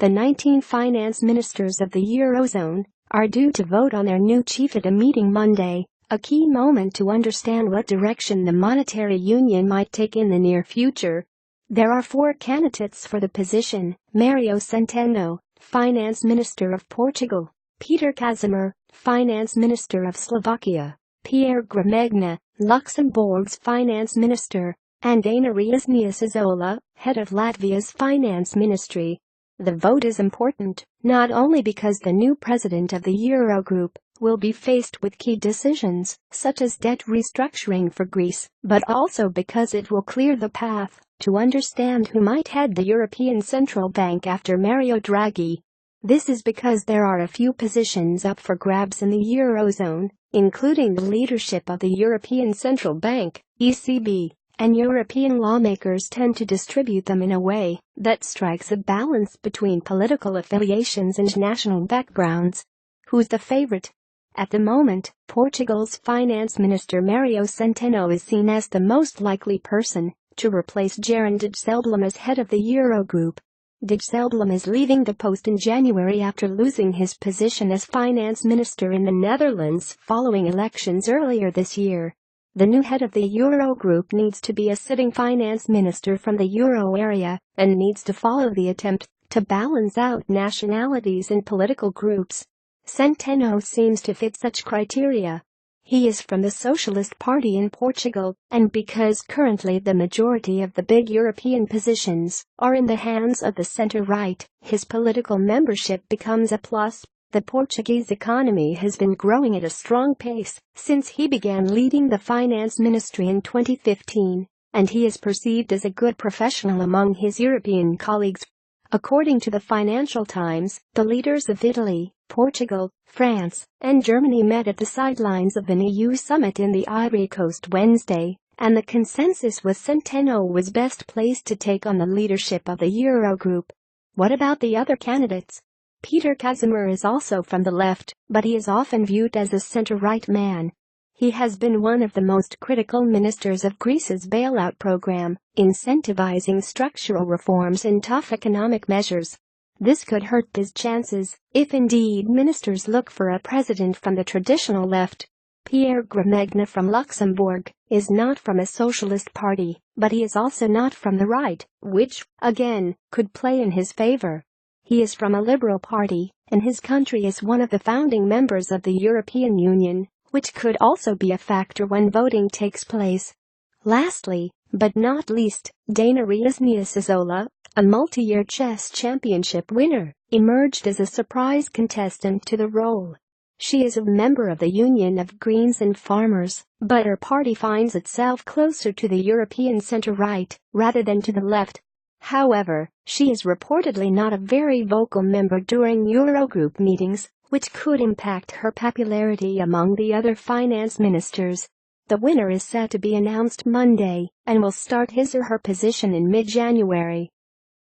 the 19 finance ministers of the Eurozone, are due to vote on their new chief at a meeting Monday, a key moment to understand what direction the monetary union might take in the near future. There are 4 candidates for the position: Mario Centeno, Finance Minister of Portugal; Peter Kazimir, Finance Minister of Slovakia; Pierre Gramegna, Luxembourg's Finance Minister; and Dana Reizniece-Ozola, head of Latvia's Finance Ministry. The vote is important, not only because the new president of the Eurogroup will be faced with key decisions, such as debt restructuring for Greece, but also because it will clear the path to understand who might head the European Central Bank after Mario Draghi. This is because there are a few positions up for grabs in the Eurozone, including the leadership of the European Central Bank, ECB, and European lawmakers tend to distribute them in a way that strikes a balance between political affiliations and national backgrounds. Who's the favorite? At the moment, Portugal's Finance Minister Mario Centeno is seen as the most likely person to replace Jeroen Dijsselbloem as head of the Eurogroup. Dijsselbloem is leaving the post in January after losing his position as finance minister in the Netherlands following elections earlier this year. The new head of the Eurogroup needs to be a sitting finance minister from the euro area and needs to follow the attempt to balance out nationalities and political groups. Centeno seems to fit such criteria. He is from the Socialist Party in Portugal, and because currently the majority of the big European positions are in the hands of the center-right, his political membership becomes a plus. The Portuguese economy has been growing at a strong pace since he began leading the finance ministry in 2015, and he is perceived as a good professional among his European colleagues. According to the Financial Times, the leaders of Italy, Portugal, France, and Germany met at the sidelines of an EU summit in the Ivory Coast Wednesday, and the consensus was Centeno was best placed to take on the leadership of the Eurogroup. What about the other candidates? Peter Kazimir is also from the left, but he is often viewed as a center-right man. He has been one of the most critical ministers of Greece's bailout program, incentivizing structural reforms and tough economic measures. This could hurt his chances, if indeed ministers look for a president from the traditional left. Pierre Gramegna from Luxembourg is not from a socialist party, but he is also not from the right, which, again, could play in his favor. He is from a liberal party, and his country is one of the founding members of the European Union, which could also be a factor when voting takes place. Lastly, but not least, Dana Reizniece-Ozola, a multi-year chess championship winner, emerged as a surprise contestant to the role. She is a member of the Union of Greens and Farmers, but her party finds itself closer to the European center-right rather than to the left. However, she is reportedly not a very vocal member during Eurogroup meetings, which could impact her popularity among the other finance ministers. The winner is set to be announced Monday and will start his or her position in mid-January.